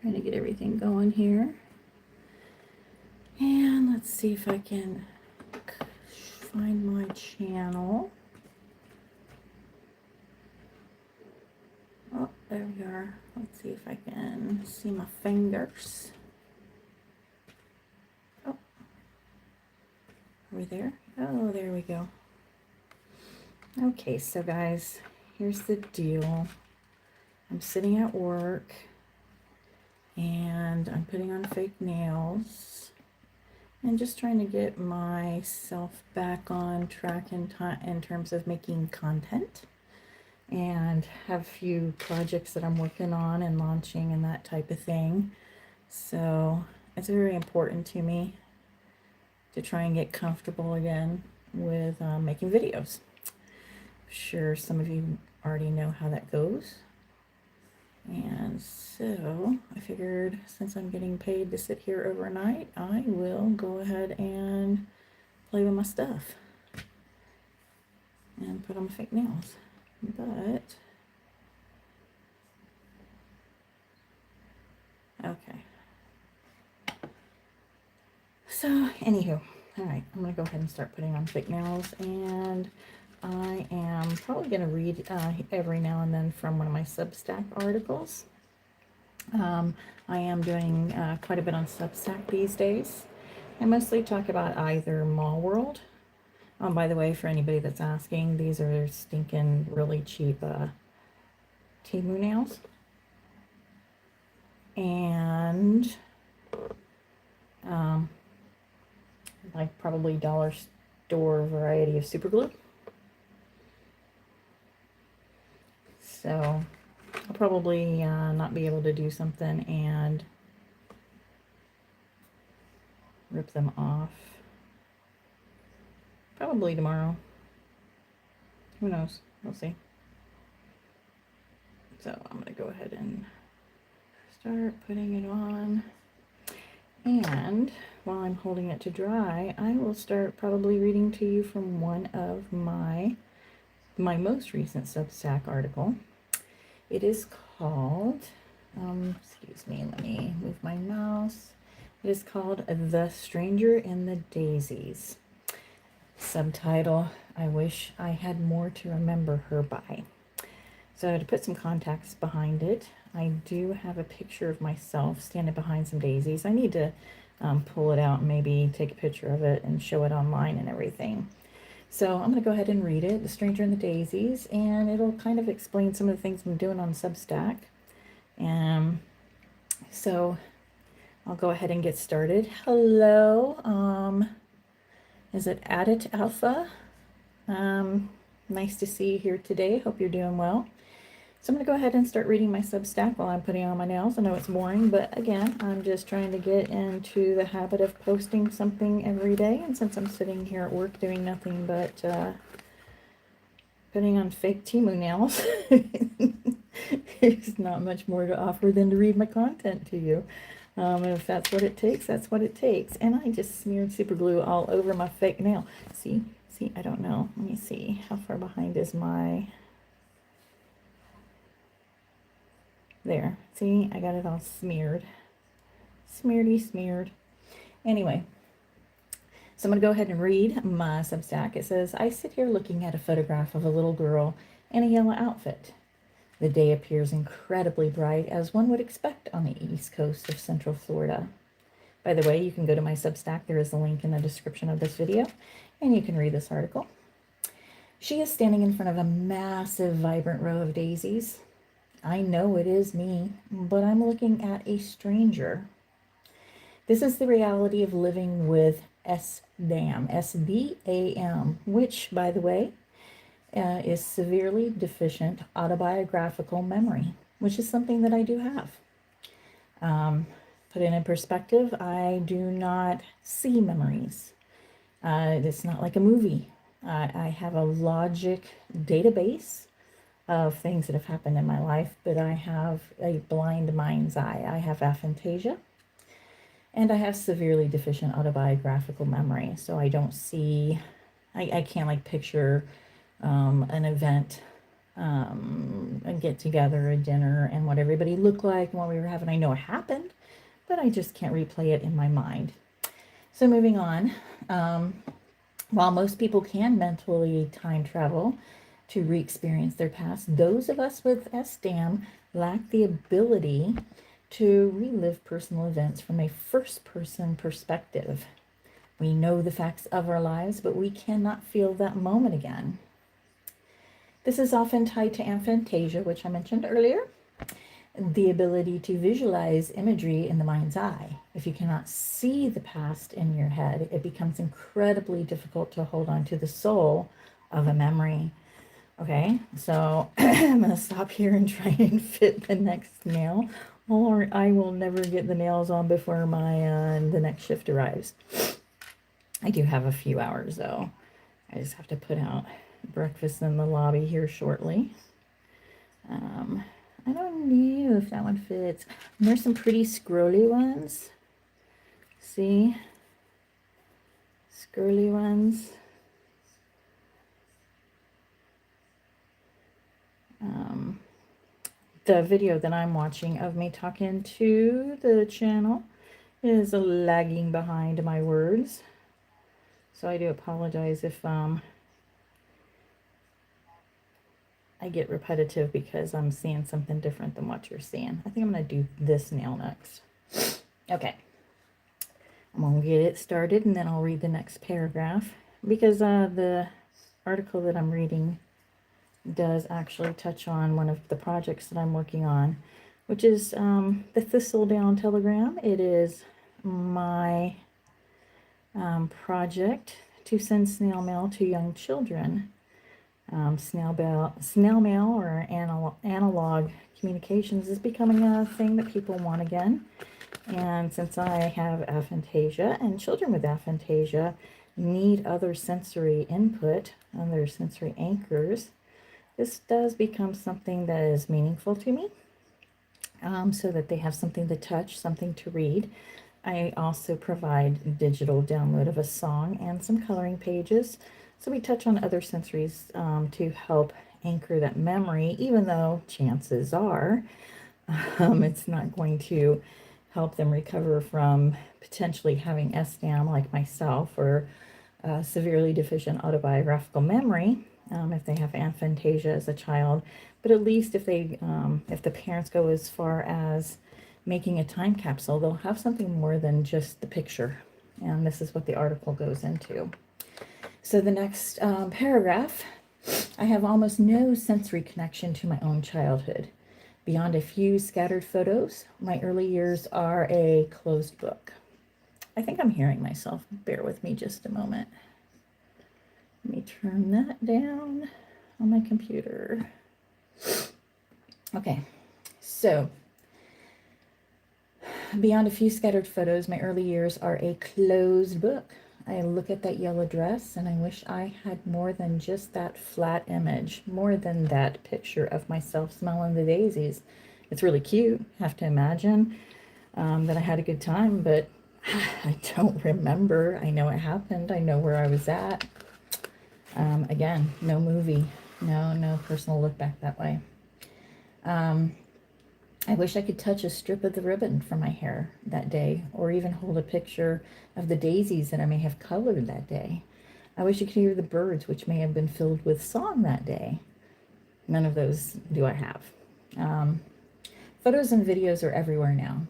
Trying to get everything going here. And let's see if I can find my channel. Oh, there we are. Let's see if I can see my fingers. Oh, are we there? Oh, there we go. Okay, so guys, here's the deal. I'm sitting at work and I'm putting on fake nails and just trying to get myself back on track in terms of making content, and have a few projects that I'm working on and launching and that type of thing. So it's very important to me to try and get comfortable again with making videos. I'm sure some of you already know how that goes. And so I figured, since I'm getting paid to sit here overnight, I will go ahead and play with my stuff and put on my fake nails. But okay. So anywho, all right, I'm gonna go ahead and start putting on fake nails, and I am probably going to read every now and then from one of my Substack articles. I am doing quite a bit on Substack these days. I mostly talk about either Mall World. By the way, for anybody that's asking, these are stinking really cheap Temu nails. And like probably dollar store variety of super glue. So I'll probably not be able to do something and rip them off. Probably tomorrow. Who knows? We'll see. So I'm going to go ahead and start putting it on. And while I'm holding it to dry, I will start probably reading to you from one of my most recent Substack article. It is called, excuse me, let me move my mouse. It is called The Stranger in the Daisies. Subtitle, I wish I had more to remember her by. So to put some context behind it, I do have a picture of myself standing behind some daisies. I need to pull it out and maybe take a picture of it and show it online and everything. So I'm going to go ahead and read it, The Stranger in the Daisies, and it'll kind of explain some of the things I'm doing on Substack. So I'll go ahead and get started. Hello, is it Addit Alpha? Nice to see you here today. Hope you're doing well. So I'm going to go ahead and start reading my Substack while I'm putting on my nails. I know it's boring, but again, I'm just trying to get into the habit of posting something every day. And since I'm sitting here at work doing nothing but putting on fake Temu nails, there's not much more to offer than to read my content to you. And if that's what it takes, that's what it takes. And I just smeared super glue all over my fake nail. See, I don't know. Let me see. How far behind is my... There, see, I got it all smeared. Smeared. Anyway, so I'm going to go ahead and read my Substack. It says, I sit here looking at a photograph of a little girl in a yellow outfit. The day appears incredibly bright, as one would expect on the east coast of Central Florida. By the way, you can go to my Substack. There is a link in the description of this video, and you can read this article. She is standing in front of a massive, vibrant row of daisies. I know it is me, but I'm looking at a stranger. This is the reality of living with SDAM, S-D-A-M, which, by the way, is severely deficient autobiographical memory, which is something that I do have. Put it in perspective, I do not see memories. It's not like a movie. I have a logic database of things that have happened in my life, but I have a blind mind's eye. I have aphantasia, and I have severely deficient autobiographical memory. So I don't see, I can't like picture an event a get together, a dinner, and what everybody looked like and what we were having. I know it happened, but I just can't replay it in my mind. So moving on, while most people can mentally time travel to re-experience their past, those of us with SDAM lack the ability to relive personal events from a first-person perspective. We know the facts of our lives, but we cannot feel that moment again. This is often tied to aphantasia, which I mentioned earlier, the ability to visualize imagery in the mind's eye. If you cannot see the past in your head, it becomes incredibly difficult to hold on to the soul of a memory. Okay, so I'm going to stop here and try and fit the next nail, or I will never get the nails on before the next shift arrives. I do have a few hours, though. I just have to put out breakfast in the lobby here shortly. I don't know if that one fits. And there's some pretty scrolly ones. See? Scrolly ones. The video that I'm watching of me talking to the channel is lagging behind my words. So I do apologize if I get repetitive because I'm seeing something different than what you're seeing. I think I'm going to do this nail next. Okay. I'm going to get it started and then I'll read the next paragraph because the article that I'm reading does actually touch on one of the projects that I'm working on, which is the Thistledown Telegram. It is my project to send snail mail to young children. Snail mail or analog communications is becoming a thing that people want again. And since I have aphantasia and children with aphantasia need other sensory input, other sensory anchors, this does become something that is meaningful to me, so that they have something to touch, something to read. I also provide digital download of a song and some coloring pages. So we touch on other sensories to help anchor that memory, even though chances are it's not going to help them recover from potentially having SDAM like myself or severely deficient autobiographical memory if they have aphantasia as a child. But at least if the parents go as far as making a time capsule, they'll have something more than just the picture. And this is what the article goes into. So the next paragraph, I have almost no sensory connection to my own childhood. Beyond a few scattered photos, my early years are a closed book. I think I'm hearing myself. Bear with me just a moment. Let me turn that down on my computer. Okay, so beyond a few scattered photos, my early years are a closed book. I look at that yellow dress and I wish I had more than just that flat image, more than that picture of myself smelling the daisies. It's really cute. I have to imagine that I had a good time, but I don't remember. I know it happened. I know where I was at. Again, no movie, no personal look back that way. I wish I could touch a strip of the ribbon from my hair that day, or even hold a picture of the daisies that I may have colored that day. I wish I could hear the birds, which may have been filled with song that day. None of those do I have. Photos and videos are everywhere now.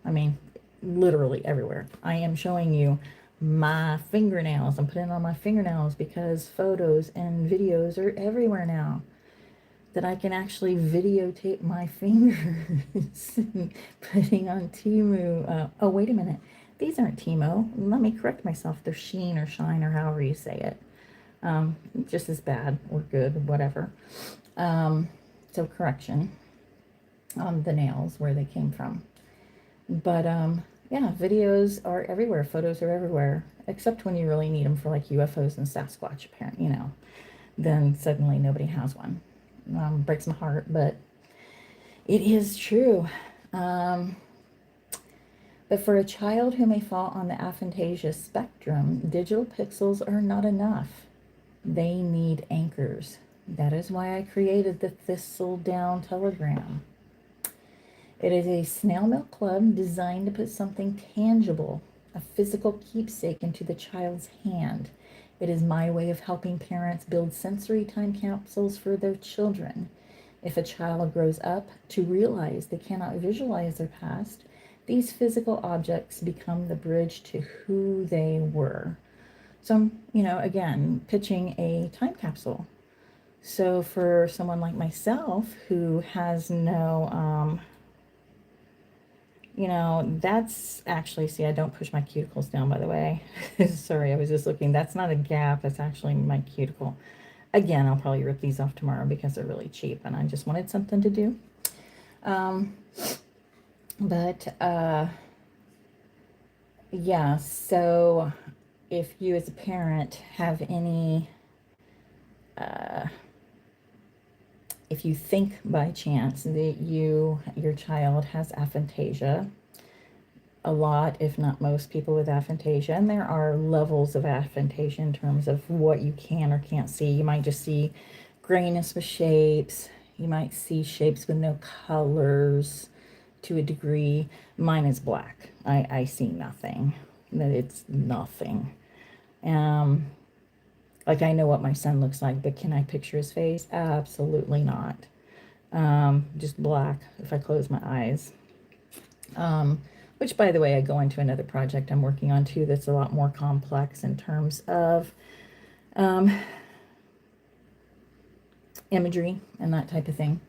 I mean, literally everywhere. I am showing you my fingernails. I'm putting on my fingernails because photos and videos are everywhere now. That I can actually videotape my fingers and putting on Temu. Oh, wait a minute. These aren't Timo. Let me correct myself. They're Sheen or Shine or however you say it. Just as bad or good, whatever. So correction on the nails, where they came from. But yeah, videos are everywhere. Photos are everywhere, except when you really need them for like UFOs and Sasquatch, apparently, then suddenly nobody has one. Breaks my heart, but it is true. But for a child who may fall on the aphantasia spectrum, digital pixels are not enough. They need anchors. That is why I created the Thistledown Telegram. It is a snail mail club designed to put something tangible, a physical keepsake, into the child's hand. It is my way of helping parents build sensory time capsules for their children. If a child grows up to realize they cannot visualize their past, these physical objects become the bridge to who they were. So I'm, again, pitching a time capsule. So for someone like myself who has no, that's actually, see, I don't push my cuticles down, by the way. Sorry, I was just looking. That's not a gap. That's actually my cuticle. Again, I'll probably rip these off tomorrow because they're really cheap and I just wanted something to do. But yeah, so if you as a parent have any, if you think by chance that your child has aphantasia, a lot, if not most people with aphantasia, and there are levels of aphantasia in terms of what you can or can't see. You might just see grayness with shapes. You might see shapes with no colors to a degree. Mine is black. I see nothing. That it's nothing. Like I know what my son looks like, but can I picture his face? Absolutely not. Just black if I close my eyes. Which, by the way, I go into another project I'm working on too that's a lot more complex in terms of imagery and that type of thing.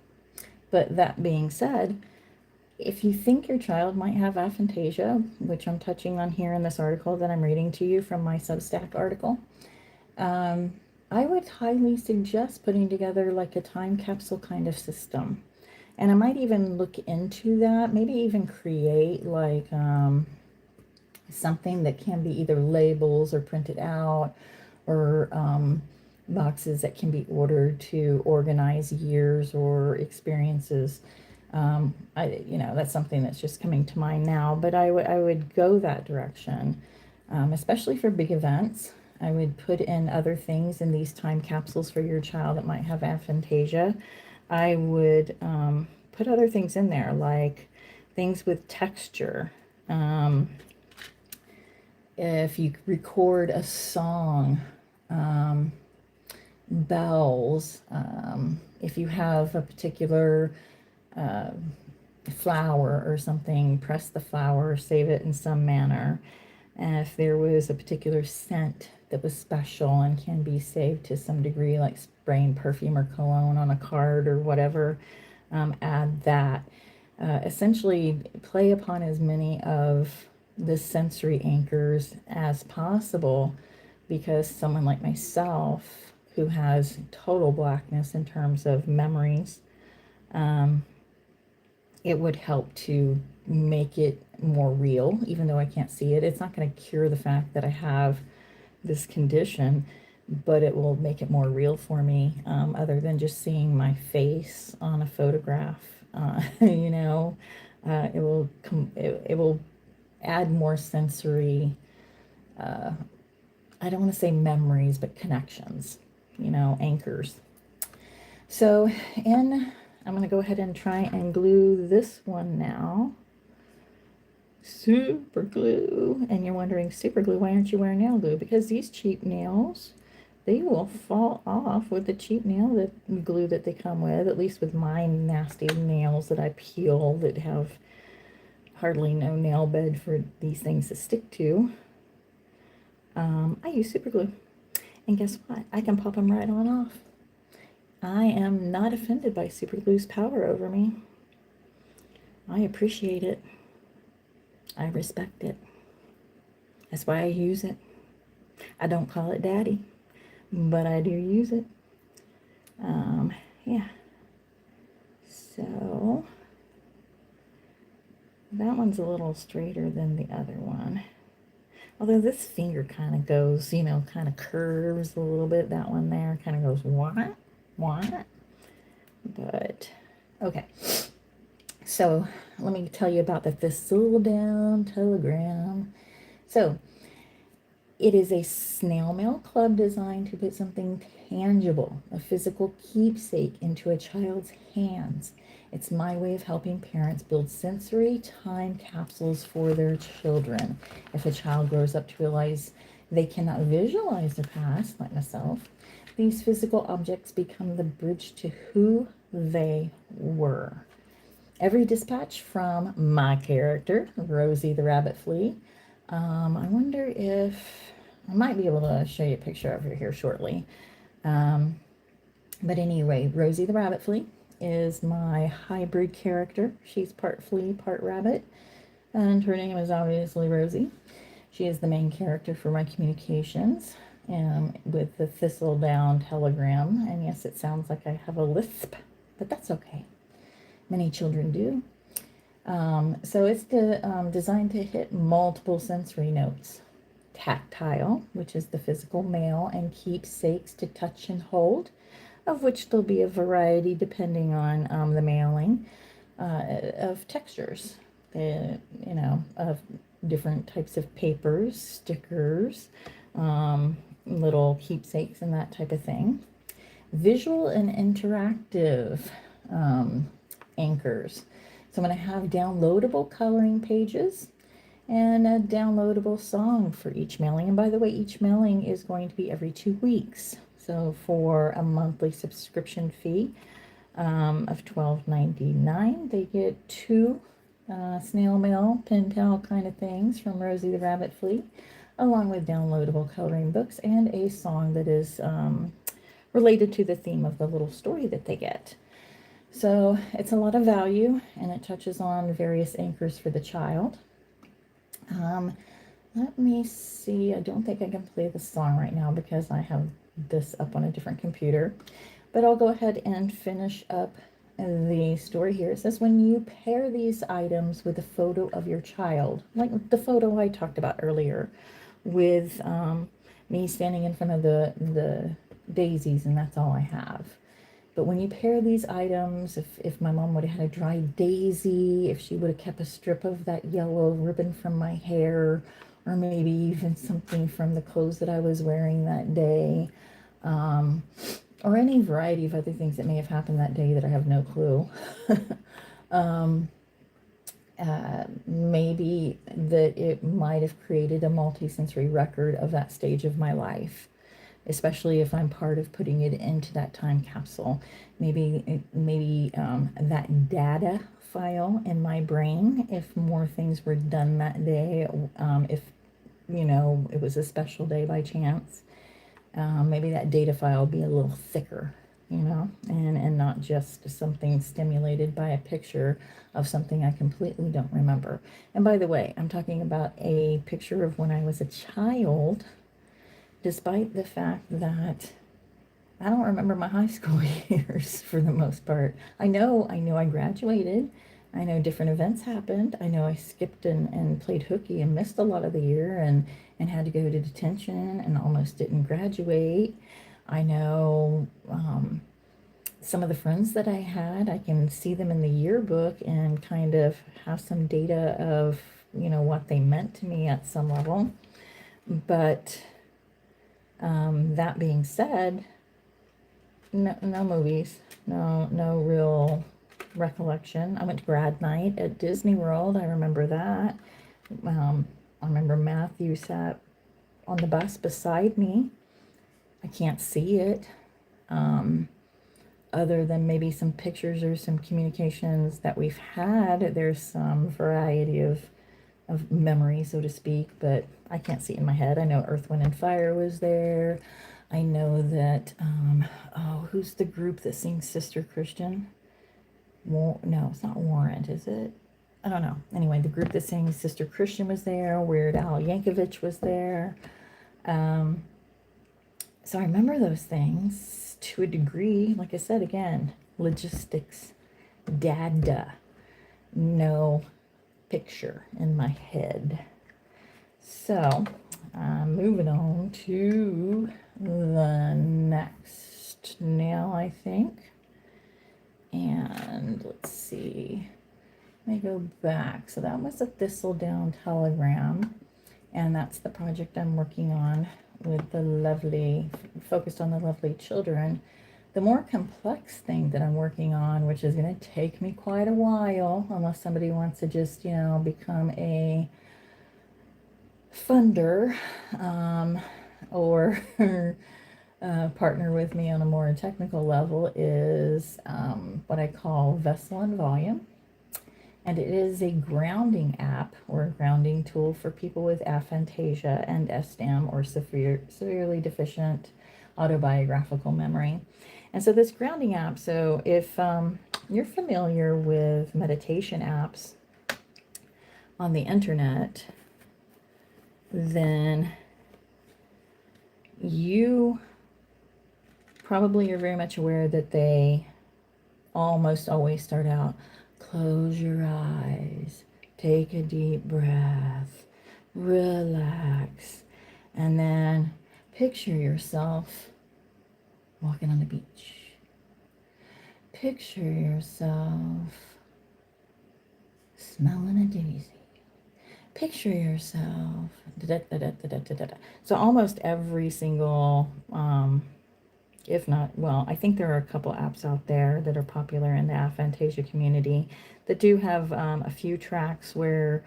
But that being said, if you think your child might have aphantasia, which I'm touching on here in this article that I'm reading to you from my Substack article, I would highly suggest putting together like a time capsule kind of system. And I might even look into that, maybe even create like something that can be either labels or printed out or boxes that can be ordered to organize years or experiences. That's something that's just coming to mind now, but I would go that direction, especially for big events. I would put in other things in these time capsules for your child that might have aphantasia. I would put other things in there, like things with texture. If you record a song, bells, if you have a particular flower or something, press the flower, save it in some manner. And if there was a particular scent that was special and can be saved to some degree, like spraying perfume or cologne on a card or whatever, add that. Essentially, play upon as many of the sensory anchors as possible, because someone like myself who has total blackness in terms of memories, it would help to make it more real, even though I can't see it. It's not going to cure the fact that I have this condition, but it will make it more real for me, other than just seeing my face on a photograph. It will add more sensory, I don't want to say memories, but connections, anchors. So, I'm going to go ahead and try and glue this one now. Super glue. And you're wondering, super glue, why aren't you wearing nail glue? Because these cheap nails, they will fall off with the cheap glue that they come with, at least with my nasty nails that I peel that have hardly no nail bed for these things to stick to. I use super glue. And guess what? I can pop them right on off. I am not offended by super glue's power over me. I appreciate it. I respect it. That's why I use it. I don't call it daddy, but I do use it. Yeah. So that one's a little straighter than the other one. Although this finger kind of goes, kind of curves a little bit. That one there kind of goes, what? But, okay. So, let me tell you about the Thistledown Telegram. So, It is a snail mail club designed to put something tangible, a physical keepsake, into a child's hands. It's my way of helping parents build sensory time capsules for their children. If a child grows up to realize they cannot visualize their past, like myself, these physical objects become the bridge to who they were. Every dispatch from my character, Rosie the Rabbit Flea. I wonder if I might be able to show you a picture of her here shortly. But anyway, Rosie the Rabbit Flea is my hybrid character. She's part flea, part rabbit, and her name is obviously Rosie. She is the main character for my communications with the Thistledown telegram. And yes, it sounds like I have a lisp, but that's okay. Many children do. So it's designed to hit multiple sensory notes. Tactile, which is the physical mail, and keepsakes to touch and hold, of which there'll be a variety depending on the mailing, of textures, of different types of papers, stickers, little keepsakes and that type of thing. Visual and interactive anchors. So I'm going to have downloadable coloring pages and a downloadable song for each mailing. And by the way, each mailing is going to be every 2 weeks. So for a monthly subscription fee of $12.99, they get 2 snail mail, pen pal kind of things from Rosie the Rabbit Flea, along with downloadable coloring books and a song that is related to the theme of the little story that they get. So it's a lot of value, and it touches on various anchors for the child. Let me see. I don't think I can play the song right now because I have this up on a different computer. But I'll go ahead and finish up the story here. It says, when you pair these items with a photo of your child, like the photo I talked about earlier, with me standing in front of the daisies, and that's all I have. But when you pair these items, if my mom would have had a dry daisy, if she would have kept a strip of that yellow ribbon from my hair, or maybe even something from the clothes that I was wearing that day, or any variety of other things that may have happened that day that I have no clue. Maybe that it might have created a multisensory record of that stage of my life, especially if I'm part of putting it into that time capsule. Maybe that data file in my brain, if more things were done that day, if it was a special day by chance, maybe that data file would be a little thicker, and not just something stimulated by a picture of something I completely don't remember. And by the way, I'm talking about a picture of when I was a child, despite the fact that I don't remember my high school years for the most part. I know I graduated. I know different events happened. I know I skipped and played hooky and missed a lot of the year and had to go to detention and almost didn't graduate. I know some of the friends that I had, I can see them in the yearbook and kind of have some data of, what they meant to me at some level. But that being said, no movies, no real recollection. I went to grad night at Disney World. I remember that. I remember Matthew sat on the bus beside me. I can't see it, other than maybe some pictures or some communications that we've had. There's some variety of memory, so to speak, but I can't see it in my head. I know Earth, Wind, and Fire was there. I know that, who's the group that sings Sister Christian? No, it's not Warrant, is it? I don't know. Anyway, the group that sings Sister Christian was there. Weird Al Yankovic was there. So I remember those things to a degree. Like I said, again, logistics, data, no picture in my head. So moving on to the next nail, I think. And let's see. Let me go back. So that was a Thistledown telegram. And that's the project I'm working on with the lovely, focused on the lovely children. The more complex thing that I'm working on, which is going to take me quite a while, unless somebody wants to just, become a funder, or partner with me on a more technical level, is what I call Vessel and Volume. And it is a grounding app or a grounding tool for people with aphantasia and SDAM, or severely deficient autobiographical memory. And so this grounding app, so if you're familiar with meditation apps on the internet, then you probably are very much aware that they almost always start out, close your eyes, take a deep breath, relax, and then picture yourself walking on the beach. Picture yourself smelling a daisy. Picture yourself. So almost every single, if not, well, I think there are a couple apps out there that are popular in the aphantasia community that do have a few tracks where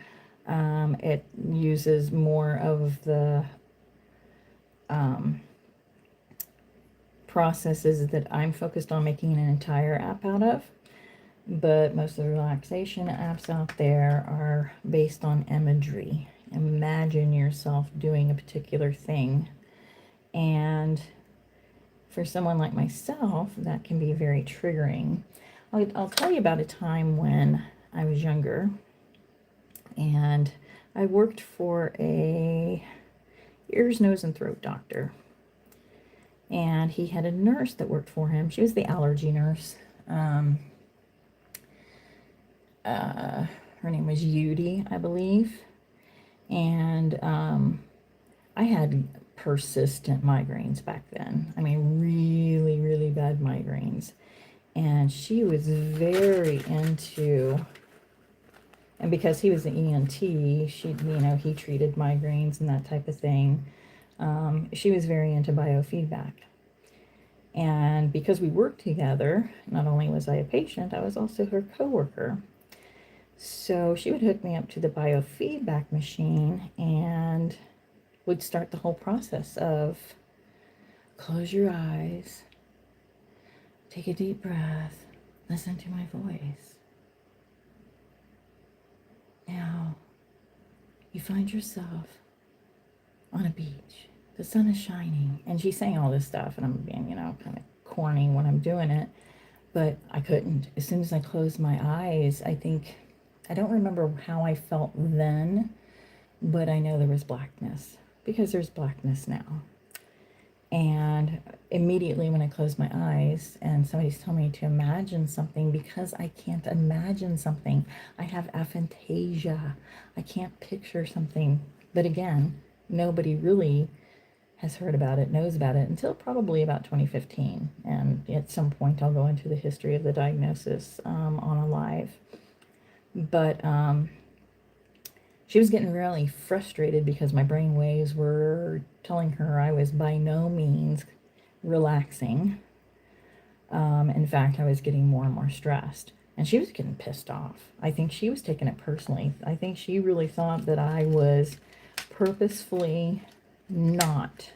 it uses more of the processes that I'm focused on making an entire app out of. But most of the relaxation apps out there are based on imagery. Imagine yourself doing a particular thing. And for someone like myself, that can be very triggering. I'll tell you about a time when I was younger, and I worked for a ears, nose, and throat doctor. And he had a nurse that worked for him. She was the allergy nurse. Her name was Judy, I believe. And I had persistent migraines back then. I mean, really, really bad migraines. And she was very into, and because he was an ENT, he treated migraines and that type of thing. She was very into biofeedback. And because we worked together, not only was I a patient, I was also her coworker. So she would hook me up to the biofeedback machine and would start the whole process of close your eyes, take a deep breath, listen to my voice. Now, you find yourself on a beach. The sun is shining. And she's saying all this stuff, and I'm being, kind of corny when I'm doing it. But I couldn't. As soon as I closed my eyes, I don't remember how I felt then, but I know there was blackness, because there's blackness now. And immediately when I closed my eyes and somebody's telling me to imagine something, because I can't imagine something, I have aphantasia. I can't picture something. But again, nobody really has heard about it, knows about it, until probably about 2015. And at some point I'll go into the history of the diagnosis on a live. But she was getting really frustrated because my brain waves were telling her I was by no means relaxing. In fact, I was getting more and more stressed. And she was getting pissed off. I think she was taking it personally. I think she really thought that I was purposefully not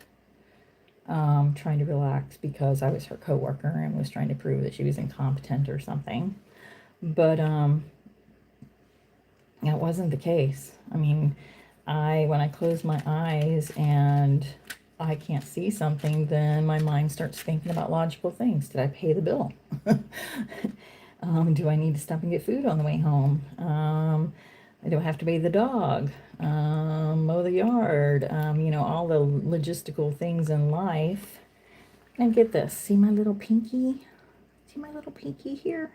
trying to relax because I was her coworker and was trying to prove that she was incompetent or something. But that wasn't the case. I mean, when I close my eyes and I can't see something, then my mind starts thinking about logical things. Did I pay the bill? Do I need to stop and get food on the way home? Do I have to bathe the dog? Mow the yard? All the logistical things in life. And get this, see my little pinky? See my little pinky here?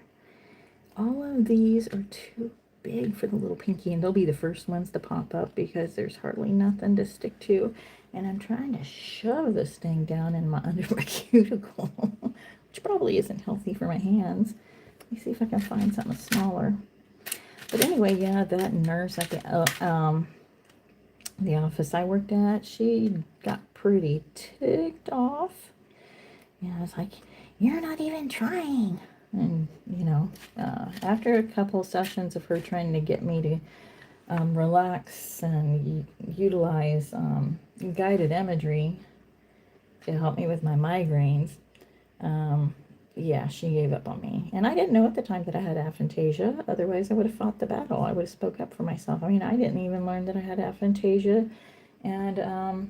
All of these are too big for the little pinky, and they'll be the first ones to pop up because there's hardly nothing to stick to. And I'm trying to shove this thing down in under my cuticle, which probably isn't healthy for my hands. Let me see if I can find something smaller. But anyway, yeah, that nurse at the the office I worked at, she got pretty ticked off. Yeah, I was like, "You're not even trying." And, after a couple sessions of her trying to get me to relax and utilize guided imagery to help me with my migraines, yeah, she gave up on me. And I didn't know at the time that I had aphantasia. Otherwise, I would have fought the battle. I would have spoke up for myself. I mean, I didn't even learn that I had aphantasia and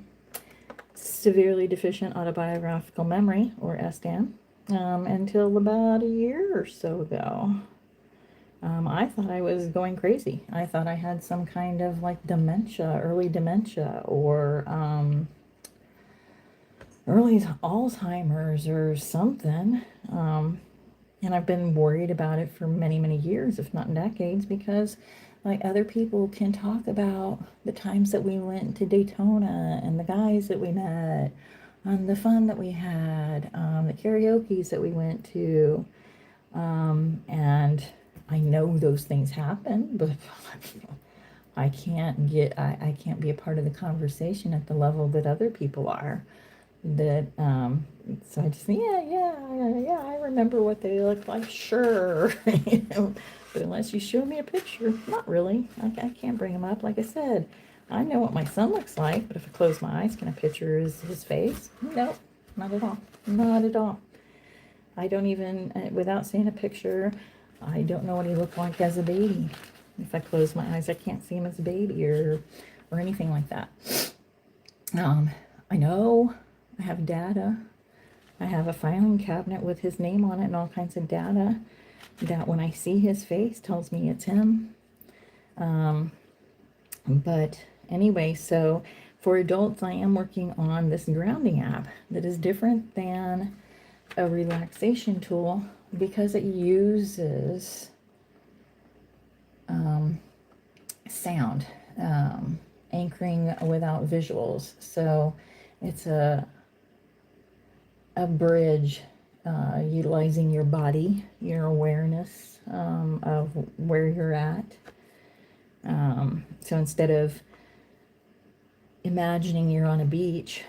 severely deficient autobiographical memory, or SDAM, until about a year or so ago. I thought I was going crazy. I thought I had some kind of like dementia, early dementia, or early Alzheimer's or something. And I've been worried about it for many, many years, if not decades, because like other people can talk about the times that we went to Daytona and the guys that we met and the fun that we had, the karaoke's that we went to. And I know those things happen, but I can't be a part of the conversation at the level that other people are. That so I just yeah, I remember what they look like, sure. But unless you show me a picture, not really. I can't bring them up. Like I said, I know what my son looks like, but if I close my eyes, can I picture his face? Nope, not at all. Not at all. I don't even, without seeing a picture, I don't know what he looked like as a baby. If I close my eyes, I can't see him as a baby or anything like that. I know I have data. I have a filing cabinet with his name on it and all kinds of data that when I see his face tells me it's him. But anyway, so for adults, I am working on this grounding app that is different than a relaxation tool because it uses sound, anchoring without visuals. So it's a bridge, utilizing your body, your awareness of where you're at. So instead of imagining you're on a beach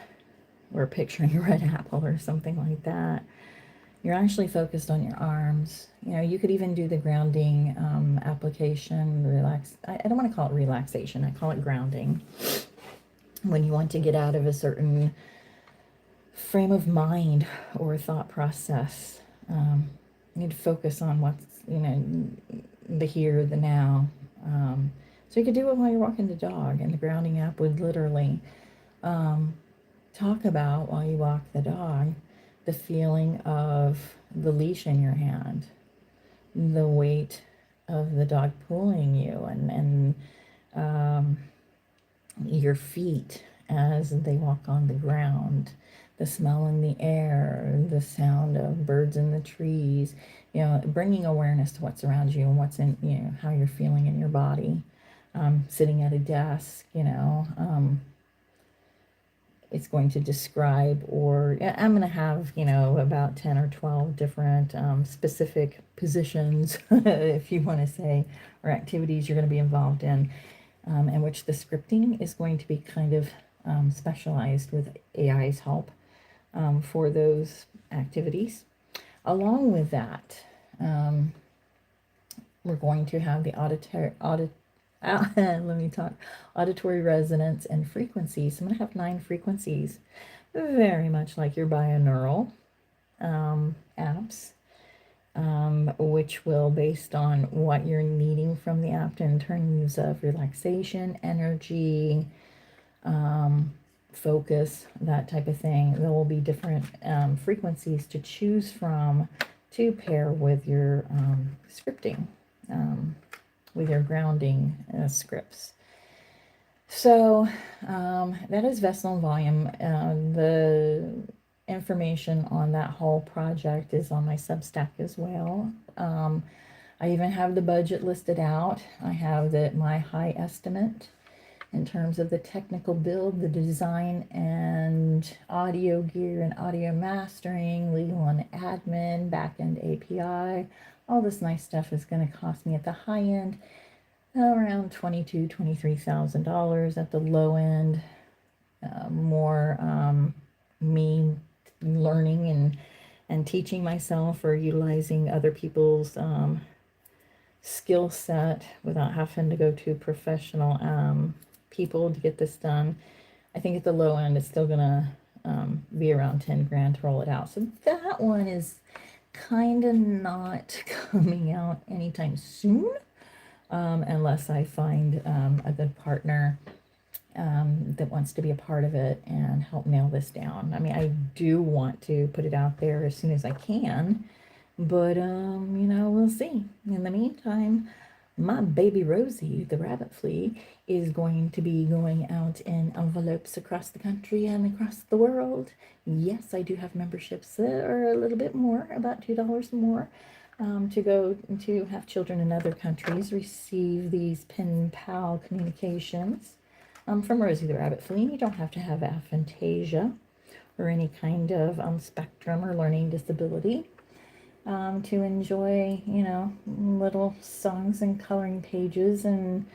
or picturing a red apple or something like that, you're actually focused on your arms. You could even do the grounding application, I don't want to call it relaxation, I call it grounding. When you want to get out of a certain frame of mind or thought process, you need to focus on what's, the here, the now. So you could do it while you're walking the dog, and the grounding app would literally talk about, while you walk the dog, the feeling of the leash in your hand, the weight of the dog pulling you, and your feet as they walk on the ground, the smell in the air, the sound of birds in the trees, bringing awareness to what's around you and what's in, how you're feeling in your body. Sitting at a desk, it's going to describe, or I'm going to have, about 10 or 12 different specific positions, if you want to say, or activities you're going to be involved in which the scripting is going to be kind of specialized with AI's help for those activities. Along with that, we're going to have the auditory resonance and frequencies. So I'm going to have 9 frequencies, very much like your binaural apps, which will, based on what you're needing from the app in terms of relaxation, energy, focus, that type of thing. There will be different frequencies to choose from to pair with your scripting, with your grounding scripts. So that is vessel and volume. The information on that whole project is on my Substack as well. I even have the budget listed out. I have my high estimate in terms of the technical build, the design, and audio gear and audio mastering, legal and admin, back-end API. All this nice stuff is going to cost me at the high end around $22,000-$23,000 at the low end. More me learning and teaching myself or utilizing other people's skill set without having to go to professional people to get this done. I think at the low end, it's still gonna be around 10 grand to roll it out. So that one is kind of not coming out anytime soon, unless I find a good partner that wants to be a part of it and help nail this down. I mean, I do want to put it out there as soon as I can, but you know, we'll see. In the meantime, my baby Rosie, the rabbit flea, is going to be going out in envelopes across the country and across the world. Yes, I do have memberships that are a little bit more, about $2 more, to go to have children in other countries receive these pen pal communications from Rosie the rabbit flea. You don't have to have aphantasia or any kind of spectrum or learning disability to enjoy, you know, little songs and coloring pages and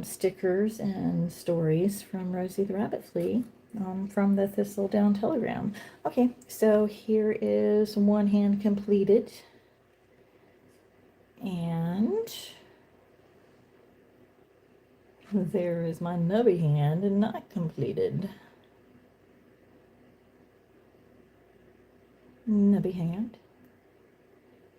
stickers and stories from Rosie the rabbit flea from the Thistledown Telegram. Okay, so here is one hand completed, and there is my nubby hand not completed. Nubby hand.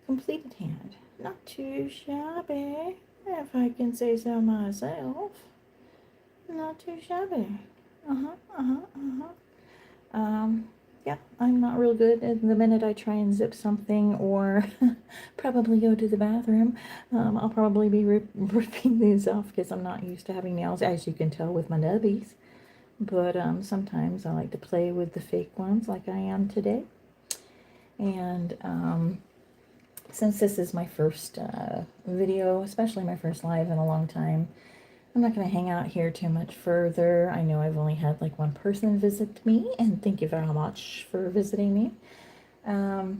Completed hand. Not too shabby, if I can say so myself. Not too shabby. Yeah, I'm not real good. And the minute I try and zip something or probably go to the bathroom, I'll probably be ripping these off because I'm not used to having nails, as you can tell with my nubbies. But sometimes I like to play with the fake ones like I am today. And since this is my first video, especially my first live in a long time, I'm not going to hang out here too much further. I know I've only had like one person visit me, and thank you very much for visiting me. I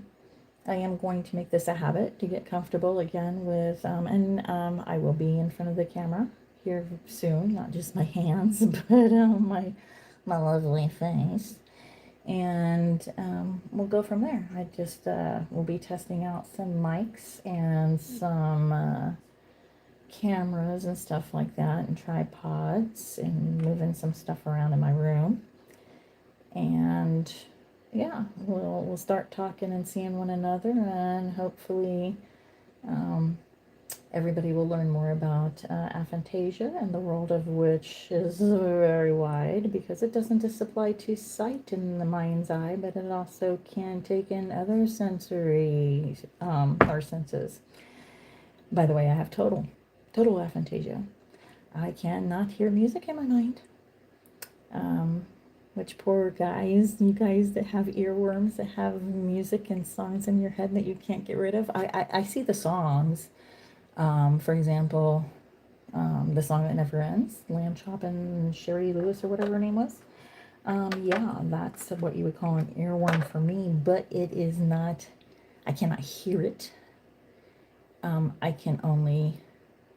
am going to make this a habit to get comfortable again with, I will be in front of the camera here soon, not just my hands, but my lovely face. And we'll go from there. I just will be testing out some mics and some cameras and stuff like that, and tripods, and moving some stuff around in my room. And yeah, we'll start talking and seeing one another, and hopefully everybody will learn more about aphantasia, and the world of which is very wide, because it doesn't just apply to sight in the mind's eye, but it also can take in other sensory or senses. By the way, I have total aphantasia. I cannot hear music in my mind. Which poor guys, you guys that have earworms, that have music and songs in your head that you can't get rid of. I see the songs. For example, the song that never ends, Lamb Chop and Sherry Lewis, or whatever her name was. Yeah, that's what you would call an earworm for me, but it is not, I cannot hear it. I can only,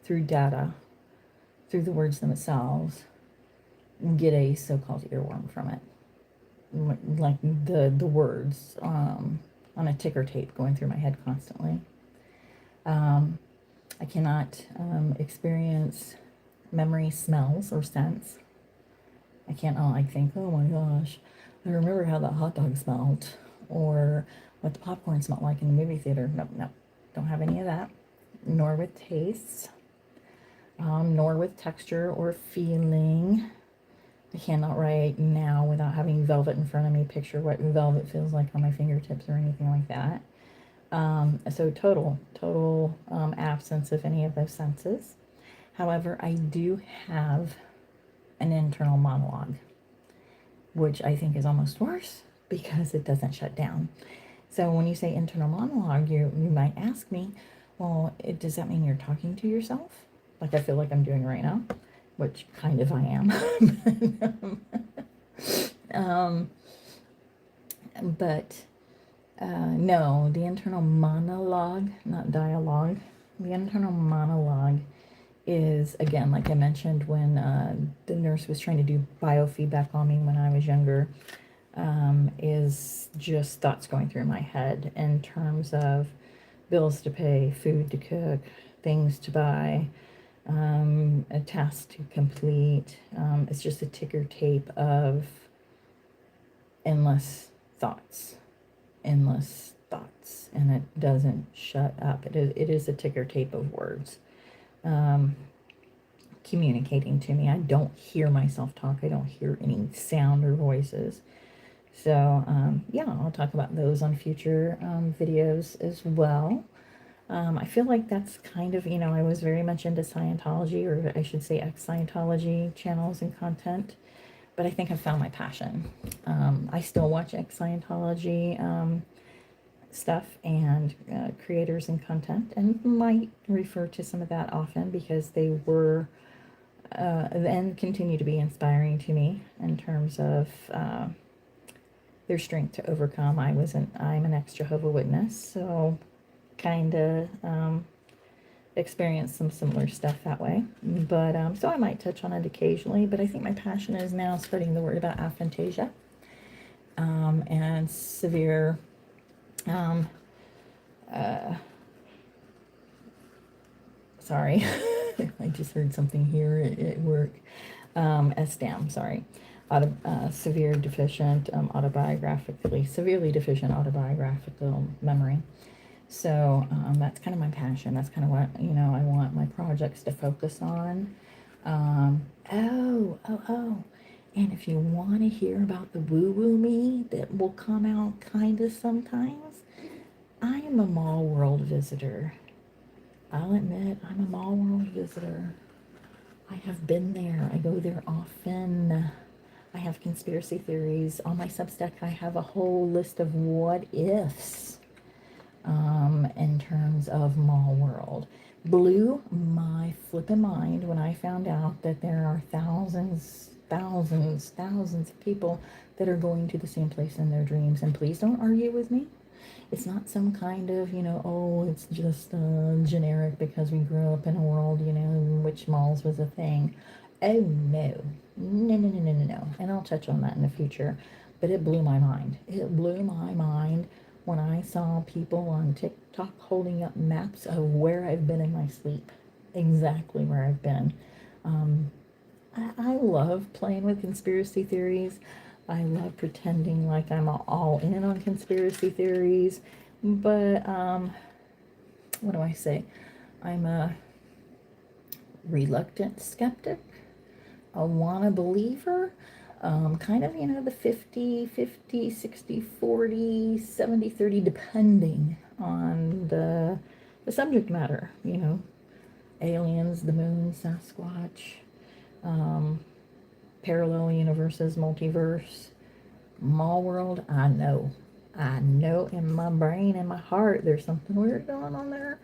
through data, through the words themselves, get a so-called earworm from it. Like the words on a ticker tape going through my head constantly. I cannot experience memory, smells, or scents. I can't like think, oh my gosh, I remember how that hot dog smelled, or what the popcorn smelled like in the movie theater. No, don't have any of that. Nor with tastes, nor with texture or feeling. I cannot right now, without having velvet in front of me, picture what velvet feels like on my fingertips or anything like that. So total absence of any of those senses. However, I do have an internal monologue, which I think is almost worse because it doesn't shut down. So when you say internal monologue, you might ask me, well, does that mean you're talking to yourself? Like I feel like I'm doing right now, which kind of I am. But no, the internal monologue, not dialogue, the internal monologue is, again, like I mentioned, when the nurse was trying to do biofeedback on me when I was younger, is just thoughts going through my head in terms of bills to pay, food to cook, things to buy, a task to complete. It's just a ticker tape of endless thoughts, endless thoughts, and it doesn't shut up. It is a ticker tape of words communicating to me. I don't hear myself talk. I don't hear any sound or voices. So yeah, I'll talk about those on future videos as well. I feel like that's kind of, I was very much into Scientology, or I should say ex-Scientology channels and content, but I think I found my passion. I still watch ex-Scientology stuff and creators and content, and might refer to some of that often because they were and continue to be inspiring to me in terms of their strength to overcome. I'm an ex-Jehovah Witness, so kind of experienced some similar stuff that way. But so I might touch on it occasionally, but I think my passion is now spreading the word about aphantasia and severe sorry, I just heard something here at work. SDAM, sorry. Severe deficient severely deficient autobiographical memory. So that's kind of my passion. That's kind of what, I want my projects to focus on. And if you want to hear about the woo-woo me that will come out kind of sometimes, I am a mall world visitor. I'll admit, I'm a mall world visitor. I have been there. I go there often. I have conspiracy theories. On my Substack, I have a whole list of what ifs in terms of mall world. Blew my flippin' mind when I found out that there are thousands of people that are going to the same place in their dreams. And please don't argue with me. It's not some kind of, it's just generic because we grew up in a world, in which malls was a thing. Oh, no. No. And I'll touch on that in the future. But it blew my mind. It blew my mind when I saw people on TikTok holding up maps of where I've been in my sleep. Exactly where I've been. I love playing with conspiracy theories. I love pretending like I'm all in on conspiracy theories, but what do I say? I'm a reluctant skeptic, a wanna believer, kind of, the 50-50, 60-40, 70-30, depending on the subject matter, aliens, the moon, Sasquatch, parallel universes, multiverse, mall world. I know in my brain and my heart there's something weird going on there.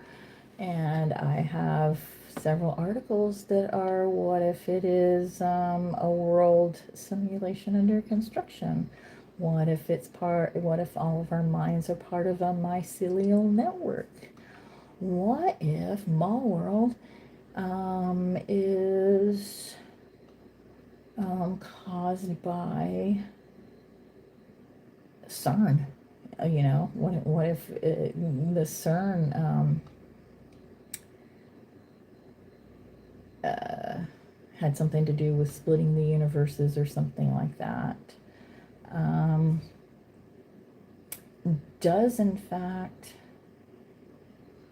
And I have several articles that are, what if it is a world simulation under construction? What if all of our minds are part of a mycelial network? What if mall world is caused by CERN? What if the CERN had something to do with splitting the universes or something like that? Does in fact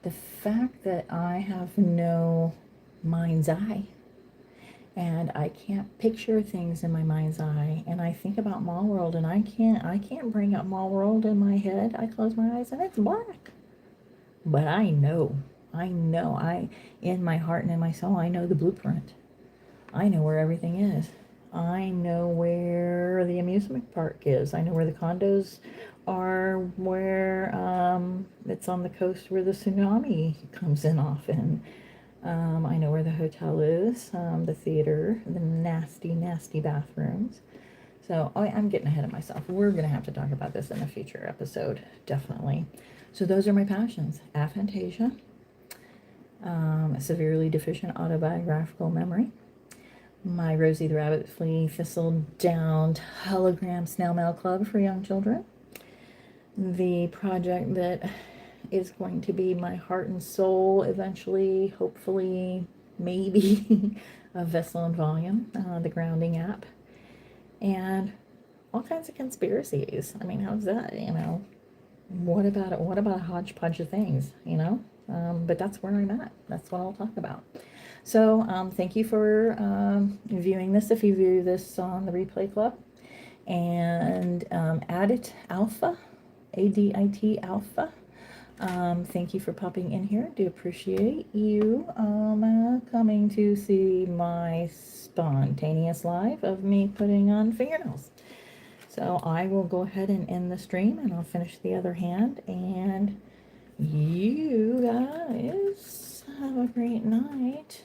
the fact that I have no mind's eye, and I can't picture things in my mind's eye, and I think about mall world, and I can't bring up mall world in my head. I close my eyes and it's black. But I know, in my heart and in my soul, I know the blueprint. I know where everything is. I know where the amusement park is. I know where the condos are, where it's on the coast where the tsunami comes in often. I know where the hotel is, the theater, the nasty, nasty bathrooms. So I'm getting ahead of myself. We're going to have to talk about this in a future episode, definitely. So those are my passions: aphantasia, severely deficient autobiographical memory, my Rosie the Rabbit Flea Thistle Down Hologram Snail Mail Club for young children, the project that is going to be my heart and soul eventually, hopefully, maybe, of Vessel and Volume, the grounding app, and all kinds of conspiracies. I mean, how's that, you know? What about it? What about a hodgepodge of things, you know? But that's where I'm at. That's what I'll talk about. So thank you for viewing this, if you view this on the Replay Club. And Adit Alpha, ADIT Alpha. Thank you for popping in here. Do appreciate you coming to see my spontaneous live of me putting on fingernails. So I will go ahead and end the stream, and I'll finish the other hand. And you guys have a great night,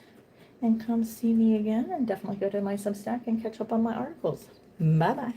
and come see me again, and definitely go to my Substack and catch up on my articles. Bye bye.